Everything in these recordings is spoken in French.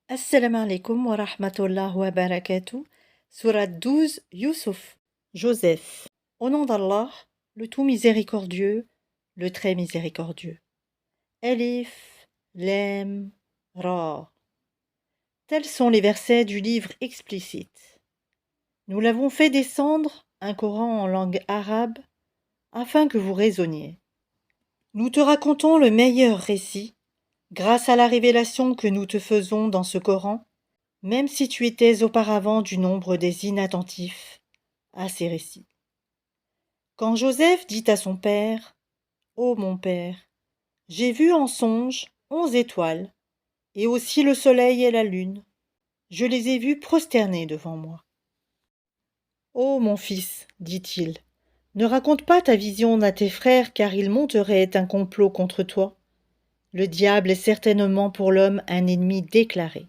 Assalamu alaikum wa rahmatullah wa barakatuh. Sourate 12, Youssouf. Joseph. Au nom d'Allah, le tout miséricordieux, le très miséricordieux. Elif, Lem, Ra. Tels sont les versets du livre explicite. Nous l'avons fait descendre, un Coran en langue arabe, afin que vous raisonniez. Nous te racontons le meilleur récit, grâce à la révélation que nous te faisons dans ce Coran, même si tu étais auparavant du nombre des inattentifs à ces récits. Quand Joseph dit à son père, « Ô mon père, j'ai vu en songe 11 étoiles, et aussi le soleil et la lune. Je les ai vus prosternés devant moi. » « Ô mon fils, dit-il, ne raconte pas ta vision à tes frères, car ils monteraient un complot contre toi. Le diable est certainement pour l'homme un ennemi déclaré.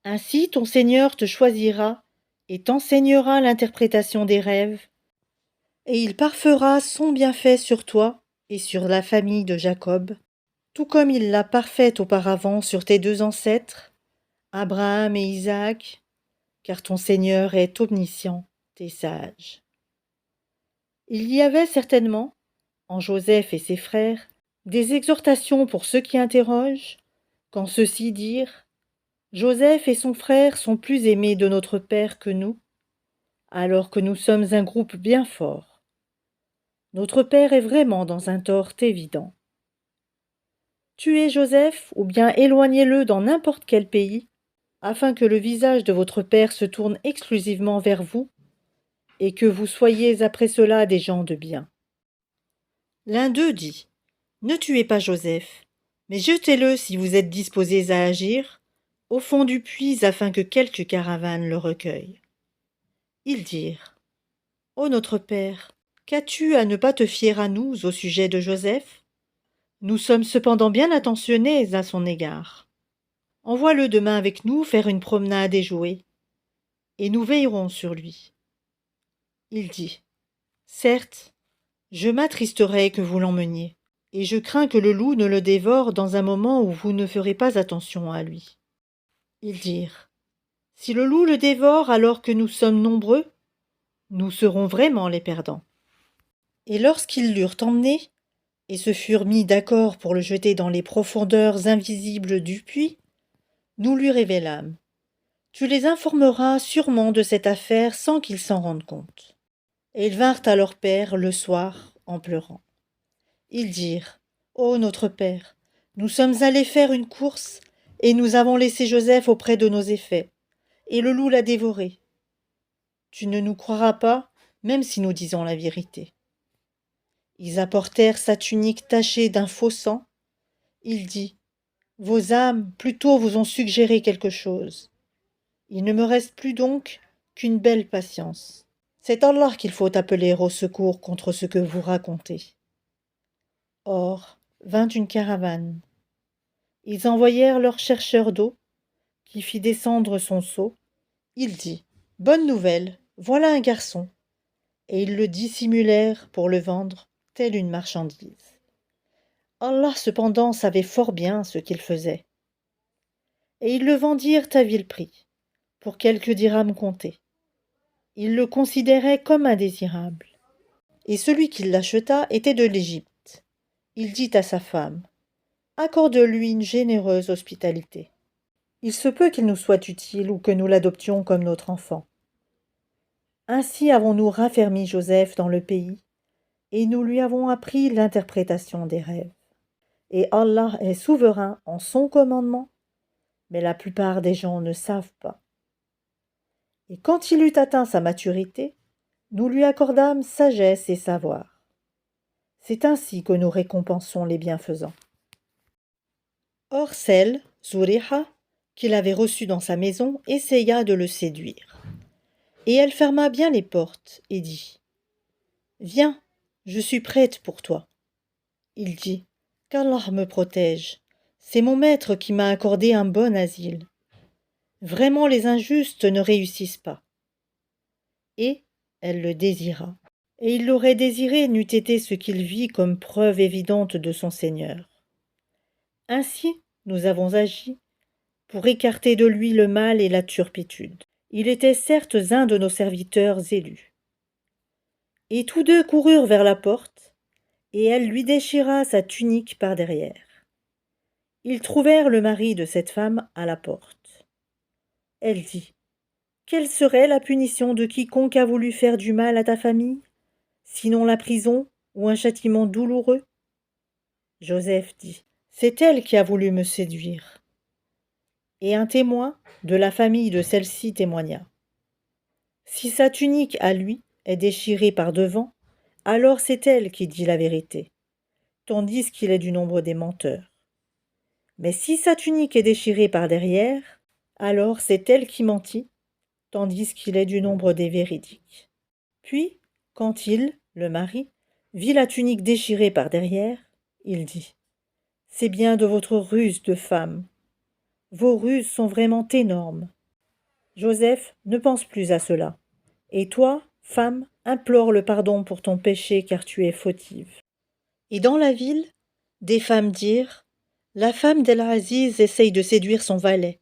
Ainsi ton Seigneur te choisira et t'enseignera l'interprétation des rêves, et il parfera son bienfait sur toi et sur la famille de Jacob, tout comme il l'a parfaite auparavant sur tes deux ancêtres, Abraham et Isaac, car ton Seigneur est omniscient et sage. Il y avait certainement, en Joseph et ses frères, des exhortations pour ceux qui interrogent, quand ceux-ci dirent « Joseph et son frère sont plus aimés de notre Père que nous, alors que nous sommes un groupe bien fort. Notre Père est vraiment dans un tort évident. Tuez Joseph ou bien éloignez-le dans n'importe quel pays, afin que le visage de votre Père se tourne exclusivement vers vous, et que vous soyez après cela des gens de bien. » L'un d'eux dit, « Ne tuez pas Joseph, mais jetez-le si vous êtes disposés à agir, au fond du puits afin que quelque caravane le recueille. » Ils dirent, « Ô notre Père, qu'as-tu à ne pas te fier à nous au sujet de Joseph? Nous sommes cependant bien attentionnés à son égard. Envoie-le demain avec nous faire une promenade et jouer, et nous veillerons sur lui. » Il dit, « Certes, je m'attristerai que vous l'emmeniez, et je crains que le loup ne le dévore dans un moment où vous ne ferez pas attention à lui. » Ils dirent, « Si le loup le dévore alors que nous sommes nombreux, nous serons vraiment les perdants. » Et lorsqu'ils l'eurent emmené, et se furent mis d'accord pour le jeter dans les profondeurs invisibles du puits, nous lui révélâmes. Tu les informeras sûrement de cette affaire sans qu'ils s'en rendent compte. Et ils vinrent à leur père le soir en pleurant. Ils dirent, Ô notre père, nous sommes allés faire une course, et nous avons laissé Joseph auprès de nos effets, et le loup l'a dévoré. Tu ne nous croiras pas, même si nous disons la vérité. Ils apportèrent sa tunique tachée d'un faux sang. Il dit, vos âmes plutôt vous ont suggéré quelque chose. Il ne me reste plus donc qu'une belle patience. C'est Allah qu'il faut appeler au secours contre ce que vous racontez. Or, vint une caravane. Ils envoyèrent leur chercheur d'eau, qui fit descendre son seau. Il dit, bonne nouvelle, voilà un garçon. Et ils le dissimulèrent pour le vendre, telle une marchandise. Allah cependant savait fort bien ce qu'il faisait. Et ils le vendirent à vil prix, pour quelques dirhams comptés. Ils le considéraient comme indésirable. Et celui qui l'acheta était de l'Égypte. Il dit à sa femme, accorde-lui une généreuse hospitalité. Il se peut qu'il nous soit utile ou que nous l'adoptions comme notre enfant. Ainsi avons-nous raffermi Joseph dans le pays, et nous lui avons appris l'interprétation des rêves. Et Allah est souverain en son commandement, mais la plupart des gens ne savent pas. Et quand il eut atteint sa maturité, nous lui accordâmes sagesse et savoir. C'est ainsi que nous récompensons les bienfaisants. Or celle, Zuriha, qu'il avait reçue dans sa maison, essaya de le séduire. Et elle ferma bien les portes et dit, « Viens, je suis prête pour toi. » Il dit, « Qu'Allah me protège, c'est mon maître qui m'a accordé un bon asile. Vraiment les injustes ne réussissent pas. » Et elle le désira. Et il l'aurait désiré n'eût été ce qu'il vit comme preuve évidente de son Seigneur. Ainsi nous avons agi, pour écarter de lui le mal et la turpitude. Il était certes un de nos serviteurs élus. Et tous deux coururent vers la porte, et elle lui déchira sa tunique par derrière. Ils trouvèrent le mari de cette femme à la porte. Elle dit: quelle serait la punition de quiconque a voulu faire du mal à ta famille, sinon la prison ou un châtiment douloureux? Joseph dit: c'est elle qui a voulu me séduire. Et un témoin de la famille de celle-ci témoigna: si sa tunique à lui est déchirée par devant, alors c'est elle qui dit la vérité, tandis qu'il est du nombre des menteurs. Mais si sa tunique est déchirée par derrière, alors c'est elle qui mentit, tandis qu'il est du nombre des véridiques. Puis, quand il, le mari, vit la tunique déchirée par derrière, il dit: c'est bien de votre ruse de femme. Vos ruses sont vraiment énormes. Joseph ne pense plus à cela. Et toi, femme, implore le pardon pour ton péché, car tu es fautive. Et dans la ville, des femmes dirent: la femme d'El-Aziz essaye de séduire son valet.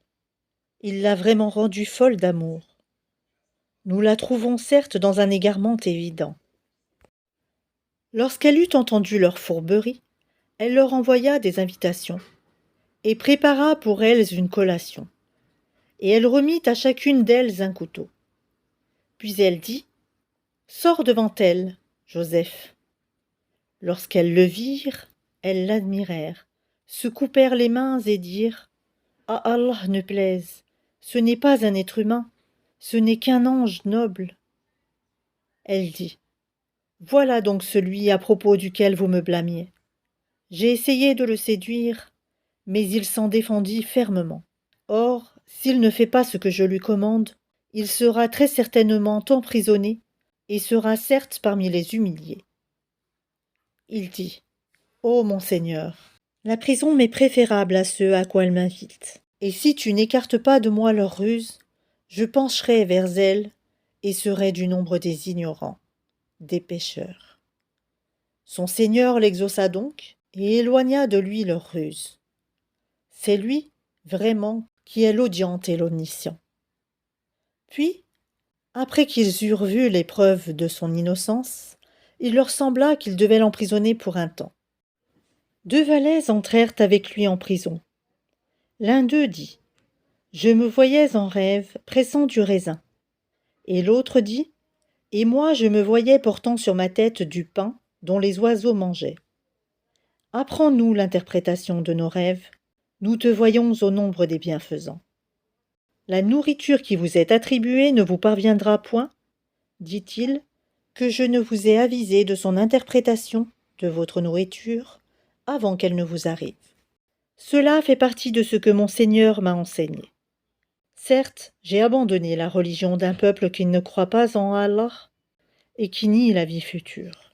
Il l'a vraiment rendue folle d'amour. Nous la trouvons certes dans un égarement évident. Lorsqu'elle eut entendu leur fourberie, elle leur envoya des invitations, et prépara pour elles une collation. Et elle remit à chacune d'elles un couteau. Puis elle dit: sors devant elle, Joseph. Lorsqu'elles le virent, elles l'admirèrent, se coupèrent les mains et dirent: à Allah ne plaise, ce n'est pas un être humain, ce n'est qu'un ange noble. Elle dit: voilà donc celui à propos duquel vous me blâmiez. J'ai essayé de le séduire, mais il s'en défendit fermement. Or, s'il ne fait pas ce que je lui commande, il sera très certainement emprisonné et sera certes parmi les humiliés. Il dit: ô mon Seigneur, la prison m'est préférable à ce à quoi elle m'invite, et si tu n'écartes pas de moi leurs ruses, je pencherai vers elles et serai du nombre des ignorants, des pécheurs. Son Seigneur l'exauça donc et éloigna de lui leurs ruses. C'est lui, vraiment, qui est l'audient et l'omniscient. Puis, après qu'ils eurent vu les preuves de son innocence, il leur sembla qu'ils devaient l'emprisonner pour un temps. Deux valets entrèrent avec lui en prison. L'un d'eux dit: je me voyais en rêve pressant du raisin. Et l'autre dit: et moi je me voyais portant sur ma tête du pain dont les oiseaux mangeaient. Apprends-nous l'interprétation de nos rêves, nous te voyons au nombre des bienfaisants. La nourriture qui vous est attribuée ne vous parviendra point, dit-il, que je ne vous ai avisé de son interprétation, de votre nourriture, avant qu'elle ne vous arrive. Cela fait partie de ce que mon Seigneur m'a enseigné. Certes, j'ai abandonné la religion d'un peuple qui ne croit pas en Allah et qui nie la vie future.